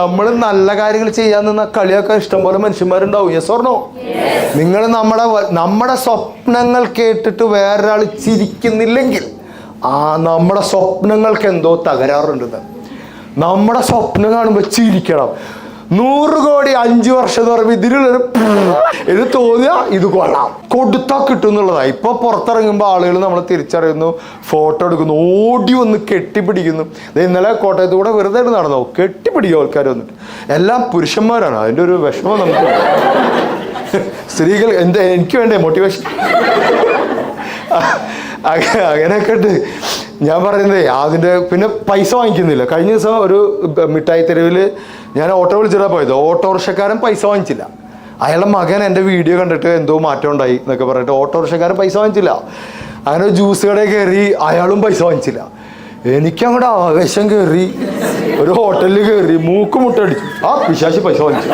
നമ്മൾ നല്ല കാര്യങ്ങൾ ചെയ്യാൻ നിന്ന കളിയാക്കാൻ ഇഷ്ടംപോലെ മനുഷ്യന്മാരുണ്ടാവും. Yes or no? നിങ്ങൾ നമ്മുടെ സ്വപ്നങ്ങൾ കേട്ടിട്ട് വേറൊരാൾ ചിരിക്കുന്നില്ലെങ്കിൽ നമ്മുടെ സ്വപ്നങ്ങൾക്ക് എന്തോ തകരാറുണ്ടെന്ന്. നമ്മുടെ സ്വപ്നം കാണുമ്പോൾ ചിരിക്കണം. 100 കോടി 5 വർഷം എന്ന് പറയുമ്പോൾ ഇതിലുള്ളൊരു ഇത് തോന്നിയാ ഇത് കൊള്ളാം, കൊടുത്താൽ കിട്ടും എന്നുള്ളതാണ്. ഇപ്പൊ പുറത്തിറങ്ങുമ്പോൾ ആളുകൾ നമ്മളെ തിരിച്ചറിയുന്നു, ഫോട്ടോ എടുക്കുന്നു, ഓടി വന്ന് കെട്ടിപ്പിടിക്കുന്നു. ഇന്നലെ കോട്ടയത്ത് കൂടെ വെറുതെ നടന്നോ, കെട്ടിപ്പിടിക്കും ആൾക്കാർ വന്നിട്ട്. എല്ലാം പുരുഷന്മാരാണ്. അതിൻ്റെ ഒരു വിഷമം നമുക്ക്. സ്ത്രീകൾ എനിക്ക് വേണ്ടേ മോട്ടിവേഷൻ? അങ്ങനെയൊക്കെ ഉണ്ട്. ഞാൻ പറയുന്നതേ അതിൻ്റെ പിന്നെ പൈസ വാങ്ങിക്കുന്നില്ല. കഴിഞ്ഞ ദിവസം ഒരു മിഠായി തെരുവിൽ ഞാൻ ഓട്ടോ വിളിച്ചിട്ടാണ് പോയത്. ഓട്ടോറിക്ഷക്കാരൻ പൈസ വാങ്ങിച്ചില്ല. അയാളുടെ മകൻ എൻ്റെ വീഡിയോ കണ്ടിട്ട് എന്തോ മാറ്റം ഉണ്ടായി എന്നൊക്കെ പറഞ്ഞിട്ട് ഓട്ടോറിക്ഷക്കാരൻ പൈസ വാങ്ങിച്ചില്ല. അങ്ങനെ ഒരു ജ്യൂസ് കടയിൽ കയറി, അയാളും പൈസ വാങ്ങിച്ചില്ല. എനിക്കങ്ങോട്ട് ആവേശം കയറി. ഒരു ഹോട്ടലിൽ കയറി, മൂക്ക് മുട്ടടിച്ചു. പിശാചി പൈസ വാങ്ങിച്ചു.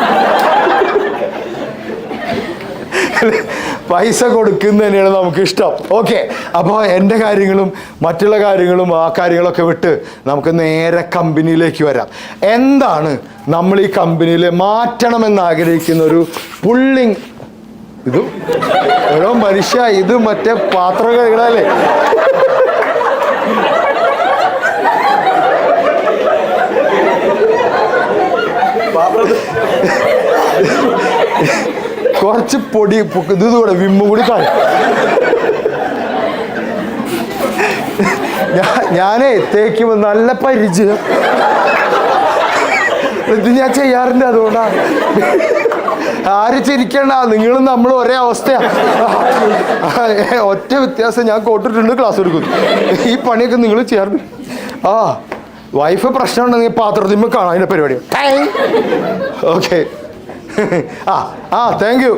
പൈസ കൊടുക്കുന്ന തന്നെയാണ് നമുക്കിഷ്ടം. ഓക്കെ, അപ്പോൾ എൻ്റെ കാര്യങ്ങളും മറ്റുള്ള കാര്യങ്ങളും ആ കാര്യങ്ങളൊക്കെ വിട്ട് നമുക്ക് നേരെ കമ്പനിയിലേക്ക് വരാം. എന്താണ് നമ്മൾ ഈ കമ്പനിയിൽ മാറ്റണമെന്ന് ആഗ്രഹിക്കുന്ന ഒരു പുള്ളിങ്? ഇതും ഓരോ മനുഷ്യ, ഇത് മറ്റേ പാത്രം കഴുകണല്ലേ? കുറച്ച് പൊടി ഇതുകൂടെ വിമ്മു കൂടി കാണും. ഞാനേ തേക്കുമ്പോൾ നല്ല പരിചയം. ഇത് ഞാൻ ചെയ്യാറുണ്ട്. അതുകൊണ്ടാണ്. ആര് ചിരിക്കണ്ട, നിങ്ങളും നമ്മളും ഒരേ അവസ്ഥയാണ്. ഒറ്റ വ്യത്യാസം, ഞാൻ കോട്ടിട്ടുണ്ട്, ക്ലാസ് എടുക്കുന്നു. ഈ പണിയൊക്കെ നിങ്ങൾ ചെയ്യാറുണ്ട്. വൈഫ് പ്രശ്നം ഉണ്ടെങ്കിൽ പാത്രത്തിന്മേൽ കാണാം. അതിൻ്റെ പരിപാടി. ഓക്കെ. Thank you.